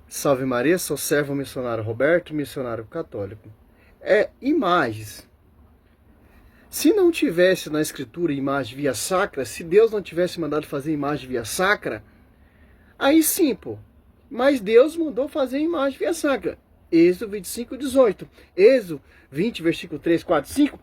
Salve Maria, sou servo missionário Roberto, missionário católico. Imagens. Se não tivesse na escritura imagem via sacra, se Deus não tivesse mandado fazer imagem via sacra, aí sim, pô. Mas Deus mandou fazer imagem via sacra. Êxodo 25, 18. Êxodo 20, versículo 3, 4, 5.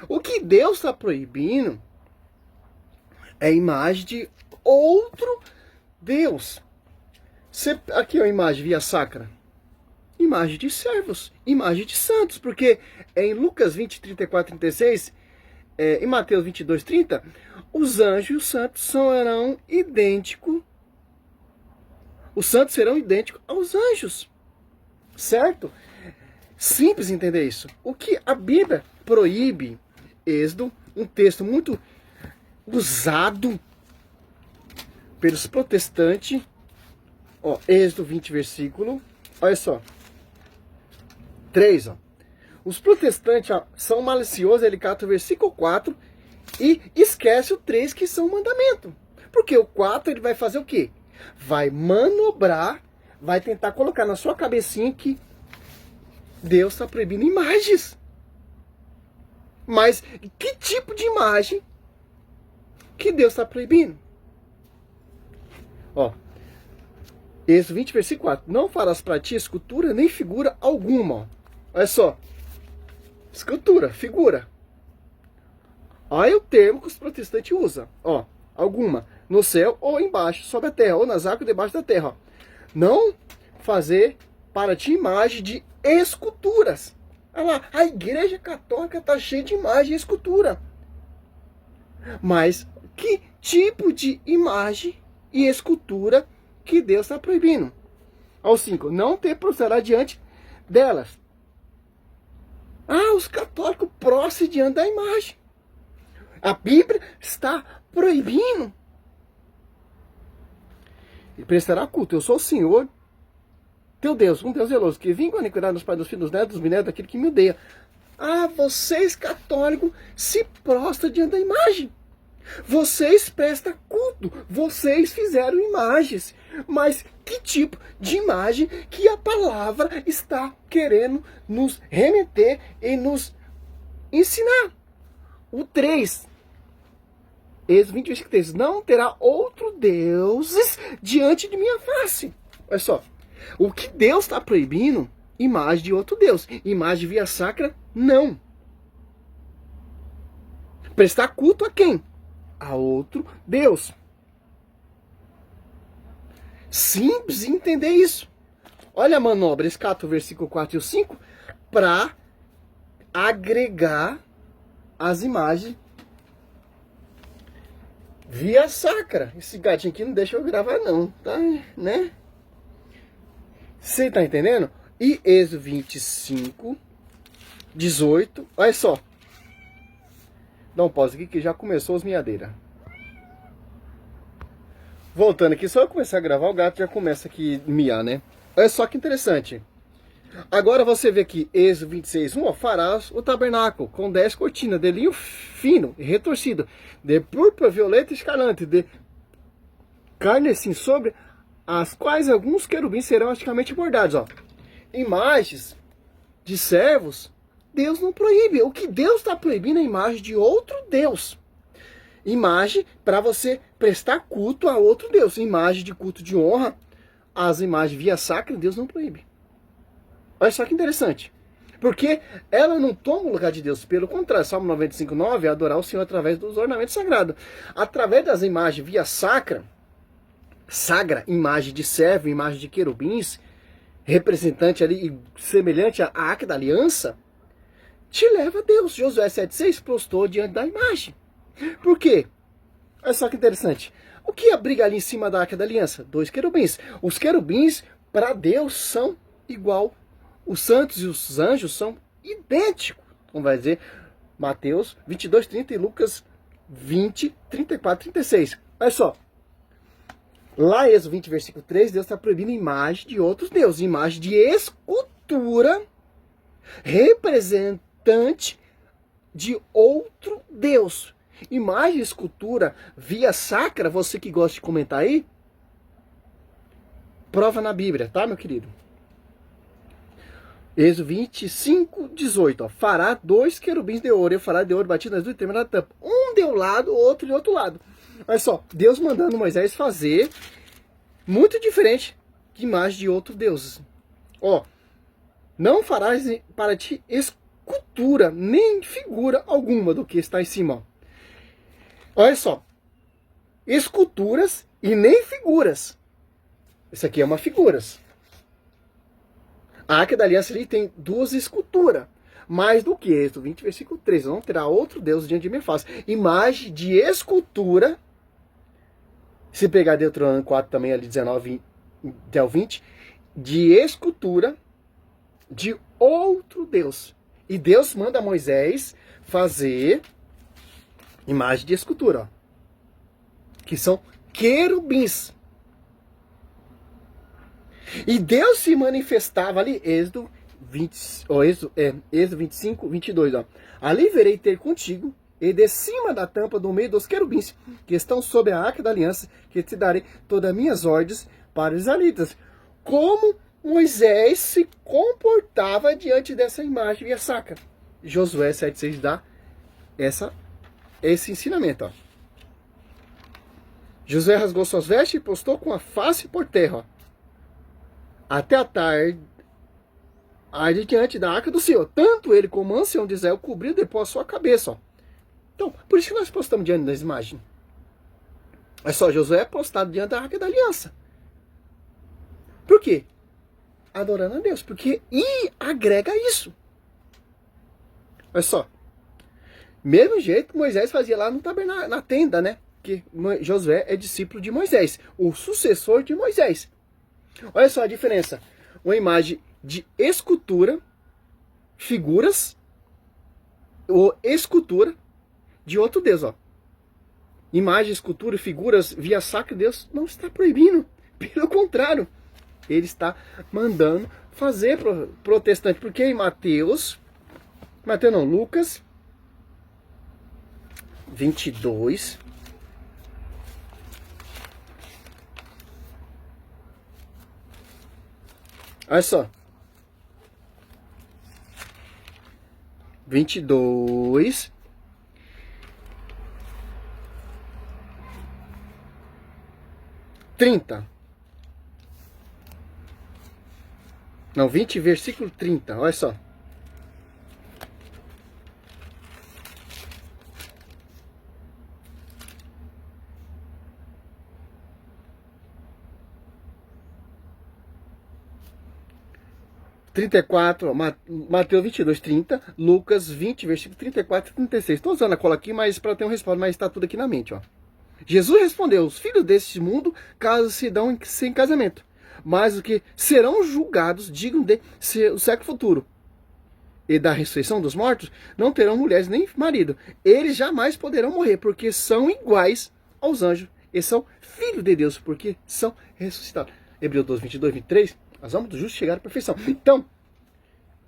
O que Deus está proibindo é imagem de outro Deus. Aqui é a imagem via sacra. Imagem de servos, imagem de santos, porque em Lucas 20, 34, 36, em Mateus 22, 30, os anjos e os santos serão idênticos. Os santos serão idênticos aos anjos, certo? Simples entender isso. O que a Bíblia proíbe, Êxodo, um texto muito usado pelos protestantes, Êxodo 20, versículo, olha só, 3, Os protestantes são maliciosos, ele cata o versículo 4 e esquece o 3, que são o mandamento. Porque o 4 ele vai fazer o quê? Vai manobrar, vai tentar colocar na sua cabecinha que Deus está proibindo imagens. Mas que tipo de imagem que Deus está proibindo? Êxodo 20, versículo 4. Não farás para ti escultura nem figura alguma. Olha só. Escultura, figura. Olha o termo que os protestantes usam. Alguma. No céu ou embaixo, sob a terra. Ou nas águas ou debaixo da terra. Não fazer para ti imagem de esculturas. Olha lá, a igreja católica está cheia de imagem e escultura. Mas que tipo de imagem e escultura que Deus está proibindo? Ao 5, não te prostrará diante delas. Os católicos prostram diante da imagem. A Bíblia está proibindo. E prestará culto. Eu sou o Senhor, teu Deus, um Deus zeloso, que vim com a iniquidade dos pais, dos filhos, dos netos, dos bisnetos, daquele que me odeia. Vocês católicos se prostram diante da imagem. Vocês prestam culto, vocês fizeram imagens, mas que tipo de imagem que a palavra está querendo nos remeter e nos ensinar? O 3, Êxodo 20, versículo 3, não terá outro deuses diante de minha face. Olha só, o que Deus está proibindo? Imagem de outro Deus. Imagem via sacra, não. Prestar culto a quem? A outro Deus. Simples entender isso. Olha a manobra, escata o versículo 4 e o 5, para agregar as imagens via sacra. Esse gatinho aqui não deixa eu gravar não, tá? Né? Você tá entendendo? E Êxodo 25, 18, olha só. Dá um pause aqui que já começou as miadeiras. Voltando aqui, só eu começar a gravar, o gato já começa aqui a miar, né? Olha só que interessante. Agora você vê aqui, Êxodo 26, farás o tabernáculo com 10 cortinas de linho fino e retorcido, de púrpura, violeta e escarlate, de carmesim, sobre as quais alguns querubins serão artisticamente bordados. Imagens de servos, Deus não proíbe. O que Deus está proibindo é a imagem de outro Deus. Imagem para você prestar culto a outro Deus. Imagem de culto de honra, as imagens via sacra, Deus não proíbe. Olha só que interessante. Porque ela não toma o lugar de Deus. Pelo contrário, Salmo 95, 9 é adorar o Senhor através dos ornamentos sagrados. Através das imagens via sacra, imagem de servo, imagem de querubins, representante ali, semelhante à Arca da Aliança, te leva a Deus. Josué 7,6 prostrou diante da imagem. Por quê? Olha só que interessante. O que abriga ali em cima da Arca da Aliança? 2 querubins. Os querubins, para Deus, são igual. Os santos e os anjos são idênticos. Como vai dizer Mateus 22, 30 e Lucas 20, 34, 36. Olha só. Lá em Êxodo 20, versículo 3, Deus está proibindo imagem de outros deuses. Imagem de escultura representante de outro Deus. Imagem, escultura, via sacra, você que gosta de comentar aí, prova na Bíblia, tá, meu querido? Êxodo 25, 18, ó. Fará 2 querubins de ouro, e fará de ouro batido nas duas termas da tampa. Um de um lado, outro de outro lado. Olha só, Deus mandando Moisés fazer muito diferente de imagem de outros deuses. Ó, não farás para ti escultura, nem figura alguma do que está em cima, ó. Olha só, esculturas e nem figuras. Isso aqui é uma figuras. A Arca da Aliança ali tem 2 esculturas. Mais do que Êxodo 20, versículo 3. Não terá outro Deus diante de minha face. Imagem de escultura. Se pegar Deuteronômio 4 também, ali 19 até o 20. De escultura de outro Deus. E Deus manda Moisés fazer imagem de escultura. Ó, que são querubins. E Deus se manifestava ali, Êxodo 25, 22. Ó. Ali verei ter contigo, e de cima da tampa do meio dos querubins, que estão sob a arca da aliança, que te darei todas as minhas ordens para os israelitas. Como Moisés se comportava diante dessa imagem via sacra. Josué 7,6 dá esse ensinamento. Ó. Josué rasgou suas vestes e postou com a face por terra. Ó. Até a tarde, diante da arca do Senhor. Tanto ele como o ancião de Israel cobriu depois a sua cabeça. Ó. Então, por isso que nós postamos diante das imagens. É só Josué é postado diante da arca da aliança. Por quê? Adorando a Deus. Porque agrega isso. Olha só. Mesmo jeito que Moisés fazia lá no tabernáculo, na tenda, né? Que Josué é discípulo de Moisés. O sucessor de Moisés. Olha só a diferença. Uma imagem de escultura, figuras, ou escultura de outro Deus. Ó. Imagem, escultura, figuras via sacra, Deus não está proibindo. Pelo contrário, ele está mandando fazer protestante. Porque em Lucas 22... Olha só. 22. Não, 20, versículo 30. Olha só. Mateus 22, 30, Lucas 20, versículo 34 e 36. Estou usando a cola aqui, mas para ter um resposta, mas está tudo aqui na mente. Ó. Jesus respondeu: os filhos deste mundo se dão sem casamento, mas os que serão julgados dignos de o século futuro e da ressurreição dos mortos não terão mulheres nem marido. Eles jamais poderão morrer, porque são iguais aos anjos e são filhos de Deus, porque são ressuscitados. Hebreus 12, 22, 23. As almas do justo chegaram à perfeição. Então,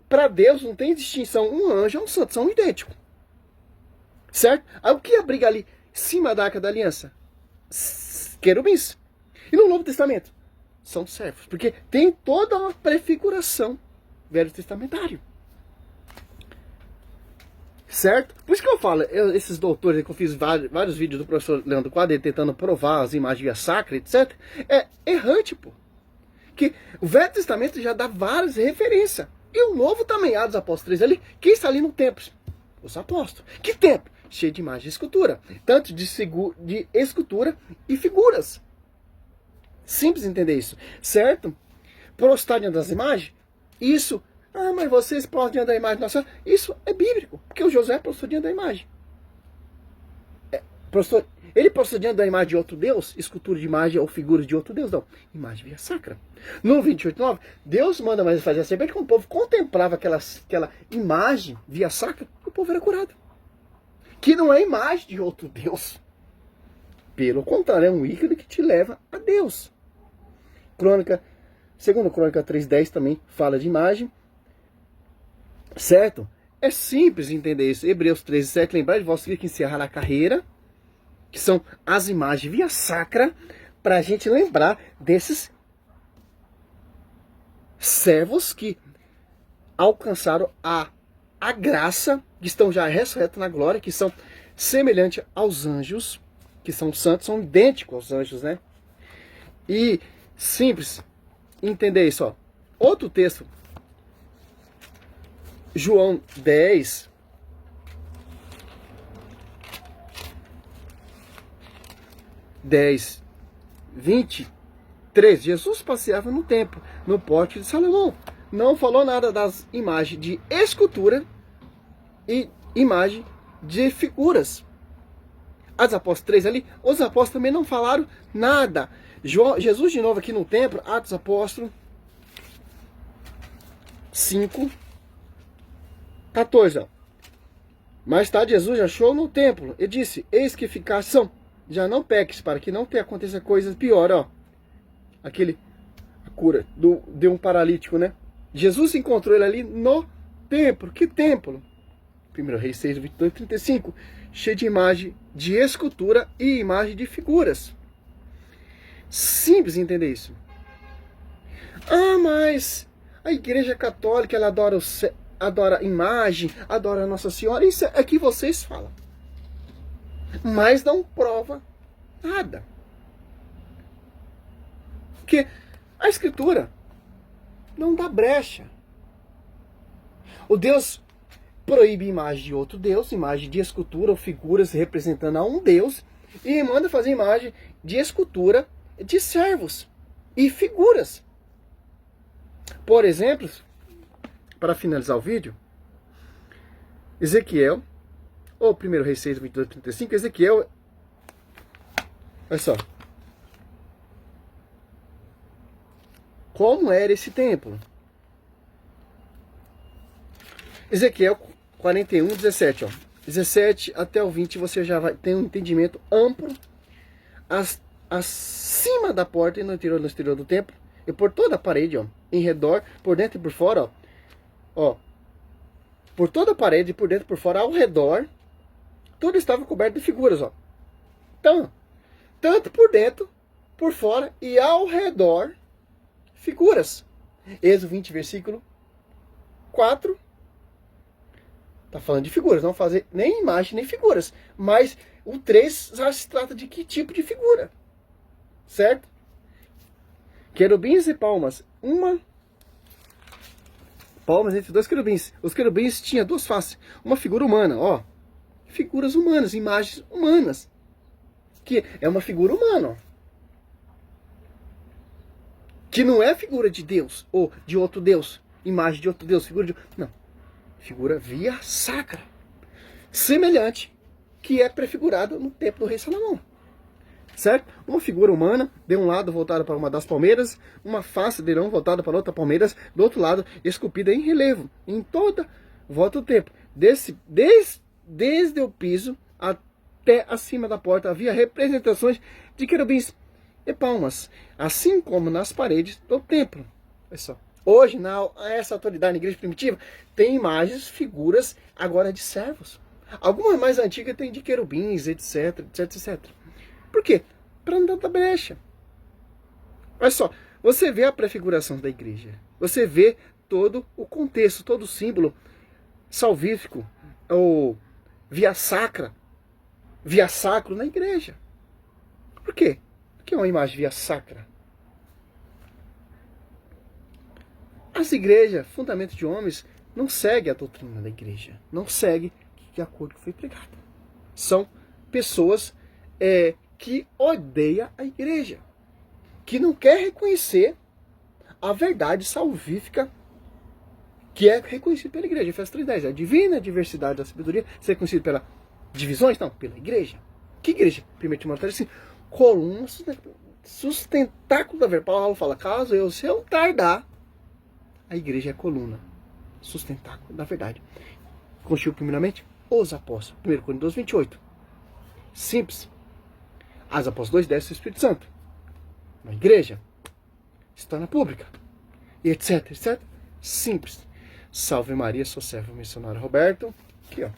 para Deus não tem distinção. Um anjo é um santo, são idênticos. Certo? Aí o que é a briga ali? Em cima da arca da aliança? Querubins. E no Novo Testamento? São servos. Porque tem toda uma prefiguração velho testamentário. Certo? Por isso que eu falo, esses doutores que eu fiz vários vídeos do professor Leandro Quadro tentando provar as imagens sacras, etc. É errante, pô. Que o Velho Testamento já dá várias referências. E o Novo também, Atos Apóstolos 3 ali. Quem está ali no templo? Os apóstolos. Que templo? Cheio de imagem e escultura. Tanto de escultura e figuras. Simples entender isso. Certo? Prostrar diante das imagens. Isso. Ah, mas vocês prostram diante da imagem. Nossa, isso é bíblico. Porque o Josué prostrou diante da imagem. Ele prostrou diante da imagem de outro Deus, escultura de imagem ou figura de outro Deus, não. Imagem via sacra. No 28:9, Deus manda mais fazer a serpente, quando o povo contemplava aquela imagem via sacra, o povo era curado. Que não é imagem de outro Deus. Pelo contrário, é um ícone que te leva a Deus. Segundo Crônica 3:10 também fala de imagem. Certo? É simples entender isso. Hebreus 13:7, lembrar de vós que encerrar a carreira, que são as imagens via sacra, para a gente lembrar desses servos que alcançaram a graça, que estão já ressurretos na glória, que são semelhantes aos anjos, que são santos, são idênticos aos anjos, né? E simples entender isso, ó. Outro texto, João 10, (10, 23), Jesus passeava no templo, no pórtico de Salomão. Não falou nada das imagens de escultura e imagem de figuras. As apóstolos 3 ali, os apóstolos também não falaram nada. Jesus de novo aqui no templo, Atos Apóstolos 5, 14. Ó. Mais tarde Jesus achou no templo e disse: eis que ficação, já não peques, para que não te aconteça coisas piores. Ó. A cura de um paralítico, né? Jesus encontrou ele ali no templo. Que templo? 1 Reis 6, 22, 35. Cheio de imagem de escultura e imagem de figuras. Simples entender isso. Ah, mas a Igreja Católica, ela adora imagem, adora Nossa Senhora. Isso é que vocês falam. Mas não prova nada. Porque a Escritura não dá brecha. O Deus proíbe imagem de outro Deus, imagem de escultura ou figuras representando a um Deus, e manda fazer imagem de escultura de servos e figuras. Por exemplo, para finalizar o vídeo, Ezequiel, ou 1 Reis 6, 22, 35, Ezequiel, olha só. Como era esse templo? Ezequiel 41, 17. Ó. 17 até o 20 você já vai ter um entendimento amplo acima da porta e no exterior do templo. E por toda a parede, ó, em redor, por dentro e por fora, ó, por toda a parede, por dentro e por fora, ao redor, tudo estava coberto de figuras, ó. Então, tanto por dentro, por fora e ao redor, figuras. Êxodo 20, versículo 4. Tá falando de figuras, não fazer nem imagem nem figuras. Mas o 3 já se trata de que tipo de figura? Certo? Querubins e palmas. Palmas entre dois querubins. Os querubins tinham duas faces. Uma figura humana, ó. Figuras humanas, imagens humanas. Que é uma figura humana, ó. Que não é figura de Deus ou de outro Deus. Imagem de outro Deus, figura de... Não. Figura via sacra. Semelhante que é prefigurado no templo do rei Salomão. Certo? Uma figura humana, de um lado voltada para uma das palmeiras, uma face de leão voltada para outra palmeiras, do outro lado esculpida em relevo, em toda volta do templo. Desde o piso até acima da porta havia representações de querubins e palmas, assim como nas paredes do templo. Olha só. Hoje, essa autoridade na igreja primitiva tem imagens, figuras agora de servos. Algumas mais antigas tem de querubins, etc, etc, etc. Por quê? Para não dar brecha. Olha só, você vê a prefiguração da igreja. Você vê todo o contexto, todo o símbolo salvífico, ou via sacra, via sacro na igreja. Por quê? Porque é uma imagem via sacra. As igrejas, fundamento de homens, não seguem a doutrina da igreja. Não seguem de acordo com o que foi pregado. São pessoas que odeiam a igreja. Que não quer reconhecer a verdade salvífica que é reconhecida pela igreja. Efésios 3:10. A divina diversidade da sabedoria ser reconhecida pelas divisões? Não, pela igreja. Que igreja? 1 Timóteo assim, coluna sustentáculo da verdade. Paulo fala, caso eu se eu tardar, a igreja é coluna sustentáculo da verdade. Constituiu primeiramente os apóstolos. 1 Coríntios 28. Simples. As apóstolos 2:10 do Espírito Santo. Na igreja. Está na pública. E etc, etc. Simples. Salve Maria, sou servo missionário Roberto. Aqui, ó.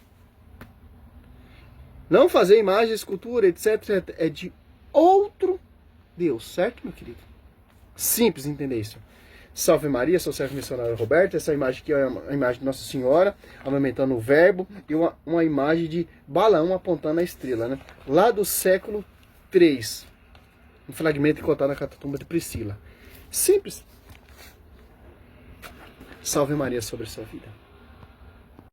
Não fazer imagem, escultura, etc. É de outro Deus, certo, meu querido? Simples entender isso. Salve Maria, sou o servo missionário Roberto. Essa imagem aqui é a imagem de Nossa Senhora amamentando o verbo e uma imagem de Balaão apontando a estrela, né? Lá do século III. Um fragmento encontrado na catatumba de Priscila. Simples. Salve Maria sobre a sua vida.